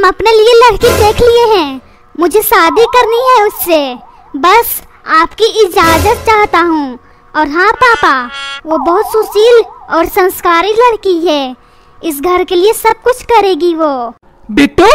हम अपने लिए लड़की देख लिए हैं, मुझे शादी करनी है उससे, बस आपकी इजाजत चाहता हूँ। और हाँ पापा, वो बहुत सुशील और संस्कारी लड़की है, इस घर के लिए सब कुछ करेगी वो। बिट्टू,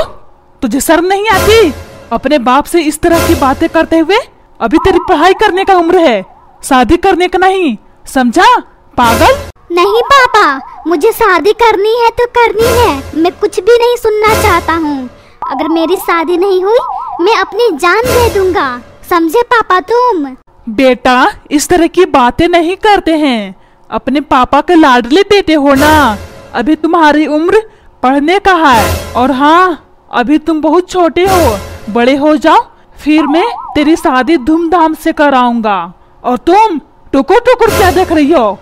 तुझे शर्म नहीं आती अपने बाप से इस तरह की बातें करते हुए? अभी तेरी पढ़ाई करने का उम्र है, शादी करने का नहीं, समझा पागल? नहीं पापा, मुझे शादी करनी है तो करनी है, मैं कुछ भी नहीं सुनना चाहता हूँ। अगर मेरी शादी नहीं हुई मैं अपनी जान दे दूंगा, समझे पापा तुम? बेटा, इस तरह की बातें नहीं करते हैं, अपने पापा के लाडले बेटे हो ना। अभी तुम्हारी उम्र पढ़ने का है, और हाँ अभी तुम बहुत छोटे हो, बड़े हो जाओ फिर मैं तेरी शादी धूमधाम से कराऊंगा। और तुम टुकुर टुकुर क्या देख रही हो?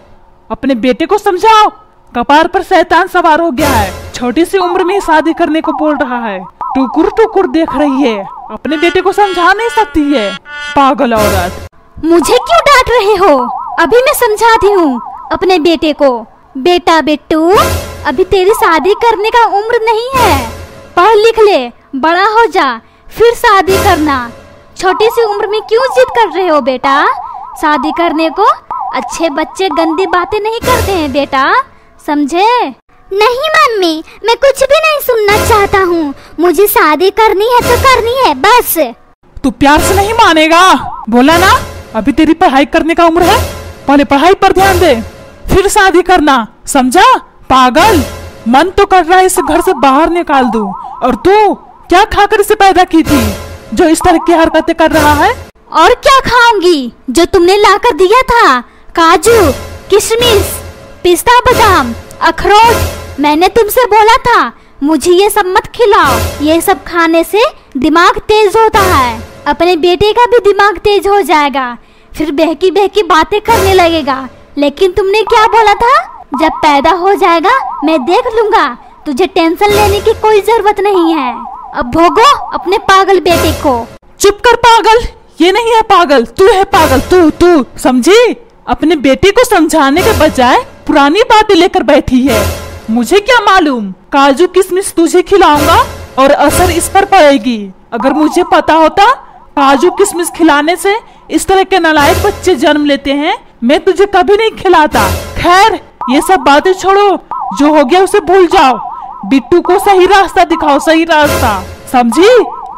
अपने बेटे को समझाओ, कपार पर शैतान सवार हो गया है, छोटी सी उम्र में शादी करने को बोल रहा है, टुकुर टुकुर देख रही है, अपने बेटे को समझा नहीं सकती है, पागल औरत। मुझे क्यों डांट रहे हो? अभी मैं समझाती हूँ अपने बेटे को। बेटा बिट्टू, अभी तेरी शादी करने का उम्र नहीं है, पढ़ लिख ले, बड़ा हो जा, फिर शादी करना। छोटी सी उम्र में क्यों जिद कर रहे हो बेटा? शादी करने को अच्छे बच्चे गंदी बातें नहीं करते हैं बेटा, समझे? नहीं मम्मी, मैं कुछ भी नहीं सुनना चाहता हूँ, मुझे शादी करनी है तो करनी है बस। तू प्यार से नहीं मानेगा, बोला ना अभी तेरी पढ़ाई करने का उम्र है, पहले पढ़ाई पर ध्यान दे फिर शादी करना, समझा पागल? मन तो कर रहा है इस घर से बाहर निकाल दूं, और तू क्या खाकर इसे पैदा की थी जो इस तरह की हरकतें कर रहा है? और क्या खाऊंगी जो तुमने लाकर दिया था, काजू, किशमिश, पिस्ता बादाम, अखरोट। मैंने तुमसे बोला था मुझे ये सब मत खिलाओ, ये सब खाने से दिमाग तेज होता है, अपने बेटे का भी दिमाग तेज हो जाएगा, फिर बहकी बहकी बातें करने लगेगा। लेकिन तुमने क्या बोला था, जब पैदा हो जाएगा मैं देख लूंगा, तुझे टेंशन लेने की कोई जरूरत नहीं है। अब भोगो अपने पागल बेटे को। चुप कर पागल, ये नहीं है पागल, तू है पागल, तू समझी? अपने बेटे को समझाने के बजाय पुरानी बातें लेकर बैठी है। मुझे क्या मालूम, काजू किशमिश तुझे खिलाऊंगा और असर इस पर पड़ेगी। अगर मुझे पता होता काजू किशमिश खिलाने से इस तरह के नालायक बच्चे जन्म लेते हैं, मैं तुझे कभी नहीं खिलाता। खैर ये सब बातें छोड़ो, जो हो गया उसे भूल जाओ, बिट्टू को सही रास्ता दिखाओ, सही रास्ता, समझी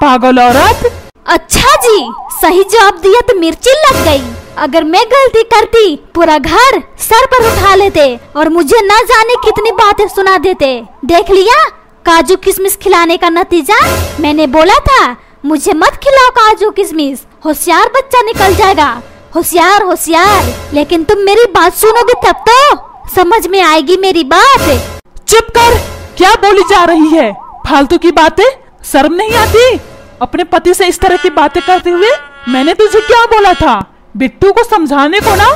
पागल औरत? अच्छा जी, सही जवाब दिया तो मिर्ची लग गई। अगर मैं गलती करती पूरा घर सर पर उठा लेते और मुझे न जाने कितनी बातें सुना देते। देख लिया काजू किशमिश खिलाने का नतीजा? मैंने बोला था मुझे मत खिलाओ काजू किशमिश, होशियार बच्चा निकल जाएगा, होशियार होशियार। लेकिन तुम मेरी बात सुनोगे तब तो समझ में आएगी मेरी बात। चुप कर, क्या बोली जा रही है फालतू की बातें? शर्म नहीं आती अपने पति से इस तरह की बातें करते हुए? मैंने तुझे क्या बोला था बिट्टू को समझाने को ना?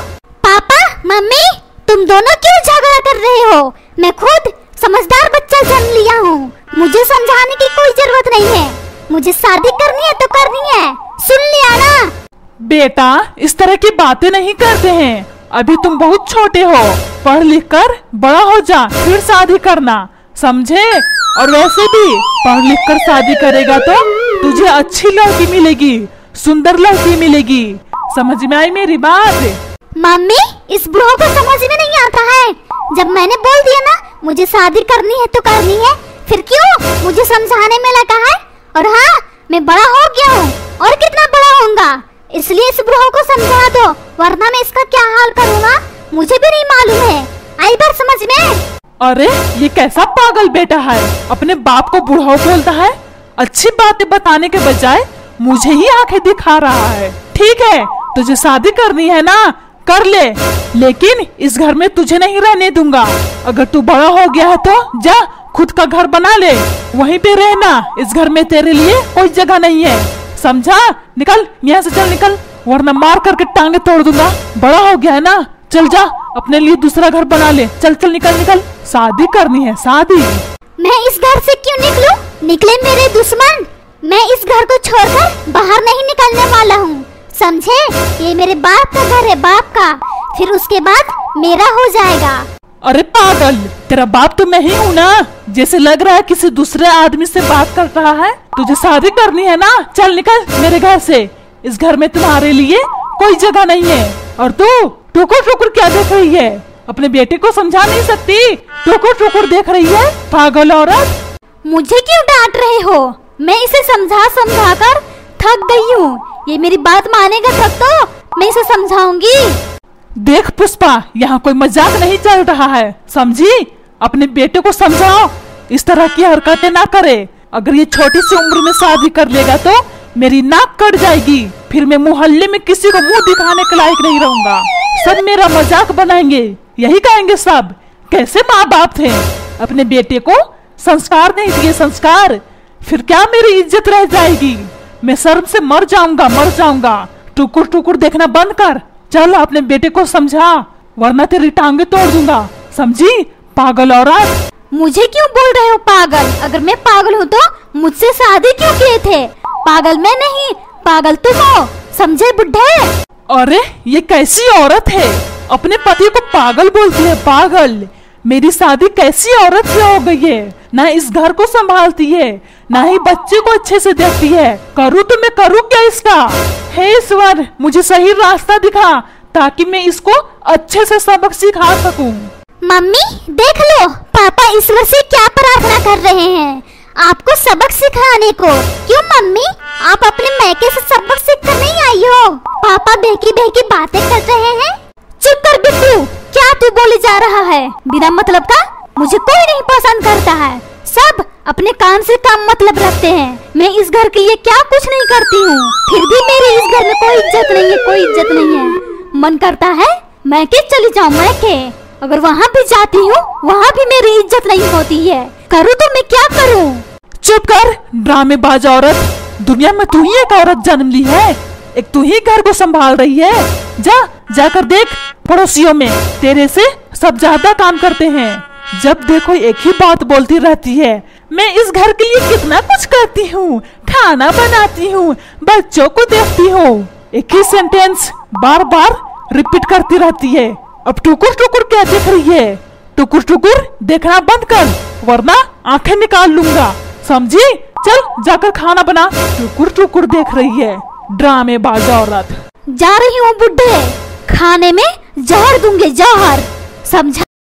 पापा मम्मी, तुम दोनों क्यों झगड़ा कर रहे हो? मैं खुद समझदार बच्चा जन्म लिया हूँ, मुझे समझाने की कोई जरूरत नहीं है, मुझे शादी करनी है तो करनी है, सुन लिया ना? बेटा, इस तरह की बातें नहीं करते हैं, अभी तुम बहुत छोटे हो, पढ़ लिख कर बड़ा हो जा फिर शादी करना, समझे? और वैसे भी पढ़ लिख कर शादी करेगा तो तुझे अच्छी लड़की मिलेगी, सुंदर लड़की मिलेगी, समझ में आई मेरी बात? मम्मी, इस बुढ़ो को समझ में नहीं आता है, जब मैंने बोल दिया ना मुझे शादी करनी है तो करनी है, फिर क्यों मुझे समझाने में लगा है? और हाँ, मैं बड़ा हो गया हूँ और कितना बड़ा होऊंगा, इसलिए इस बुढ़ो को समझा दो, वरना मैं इसका क्या हाल करूँगा मुझे भी नहीं मालूम है। आई बार समझ में? अरे ये कैसा पागल बेटा है, अपने बाप को बुढ़ाऊ बोलता है, अच्छी बातें बताने के बजाय मुझे ही आंखें दिखा रहा है। ठीक है, तुझे शादी करनी है ना, कर ले, लेकिन इस घर में तुझे नहीं रहने दूंगा। अगर तू बड़ा हो गया है तो जा खुद का घर बना ले, वहीं पे रहना, इस घर में तेरे लिए कोई जगह नहीं है, समझा? निकल यहाँ से, चल निकल, वरना मार करके टांगे तोड़ दूंगा। बड़ा हो गया है ना, चल जा अपने लिए दूसरा घर बना ले, चल चल निकल निकल, शादी करनी है शादी। मैं इस घर से क्यों निकलूं? निकले मेरे दुश्मन, मैं इस घर को छोड़कर बाहर नहीं निकलने वाला हूँ, समझे? ये मेरे बाप का घर है, बाप का, फिर उसके बाद मेरा हो जाएगा। अरे पागल, तेरा बाप तो मैं ही हूँ ना। जैसे लग रहा है किसी दूसरे आदमी से बात कर रहा है। तुझे शादी करनी है ना, चल निकल मेरे घर से। इस घर में तुम्हारे लिए कोई जगह नहीं है। और तू टुकुर टुकुर क्या देख रही है? अपने बेटे को समझा नहीं सकती, टुकुर टुकुर देख रही है, पागल औरत। मुझे क्यों डांट रहे हो? मैं इसे समझा समझा कर थक गई हूँ। ये मेरी बात मानेगा तब तो मैं इसे समझाऊंगी। देख पुष्पा, यहाँ कोई मजाक नहीं चल रहा है, समझी? अपने बेटे को समझाओ, इस तरह की हरकतें ना करे। अगर ये छोटी सी उम्र में शादी कर लेगा तो मेरी नाक कट जाएगी। फिर मैं मोहल्ले में किसी को मुंह दिखाने के लायक नहीं रहूंगा। सब मेरा मजाक बनाएंगे, यही कहेंगे सब कैसे माँ बाप थे, अपने बेटे को संस्कार नहीं दिए। संस्कार, फिर क्या मेरी इज्जत रह जाएगी? मैं शर्म से मर जाऊंगा, मर जाऊंगा। टुकुर टुकुर देखना बंद कर, चल अपने बेटे को समझा, वरना तेरी टांगे तोड़ दूंगा, समझी पागल औरत। मुझे क्यों बोल रहे हो पागल? अगर मैं पागल हूँ तो मुझसे शादी क्यों किए थे? पागल मैं नहीं, पागल तुम हो, समझे बुड्ढे? अरे ये कैसी औरत है, अपने पति को पागल बोलती है? पागल, मेरी शादी कैसी औरत से हो गई है? ना इस घर को संभालती है, ना ही बच्चे को अच्छे से देखती है। करूँ तो मैं करूँ क्या इसका? हे ईश्वर, मुझे सही रास्ता दिखा ताकि मैं इसको अच्छे से सबक सिखा सकूं। मम्मी देख लो, पापा ईश्वर से क्या प्रार्थना कर रहे हैं, आपको सबक सिखाने को। क्यों मम्मी, आप अपने मैके से सबक सीख कर नहीं आई हो? पापा बहकी बहकी बातें कर रहे हैं। चुप कर बिट्टू, क्या तू बोले जा रहा है बिना मतलब का? मुझे कोई नहीं पसंद करता है, सब अपने काम से काम मतलब रखते हैं। मैं इस घर के लिए क्या कुछ नहीं करती हूँ, फिर भी मेरे इस घर में कोई इज्जत नहीं है, कोई इज्जत नहीं है। मन करता है मैके चली जाऊँ, मैके। अगर वहाँ भी जाती हूँ, वहाँ भी मेरी इज्जत नहीं होती है। करूँ तो मैं क्या करूँ? चुप कर ड्रामेबाज औरत, दुनिया में तू ही एक औरत जन्म ली है, एक तू ही घर को संभाल रही है। जाकर देख, पड़ोसियों में तेरे से सब ज्यादा काम करते हैं। जब देखो एक ही बात बोलती रहती है, मैं इस घर के लिए कितना कुछ करती हूँ, खाना बनाती हूँ, बच्चों को देखती हूँ। एक ही सेंटेंस बार बार रिपीट करती रहती है। अब टुकुर टुकुर क्या देख रही है? टुकुर टुकुर देखना बंद कर, वरना आंखें निकाल लूंगा, समझी? चल जाकर खाना बना। टुकुर टुकुर देख रही है, ड्रामेबाज औरत। जा रही हूँ बुड्ढे, खाने में जहर दूंगे, जहर, समझा?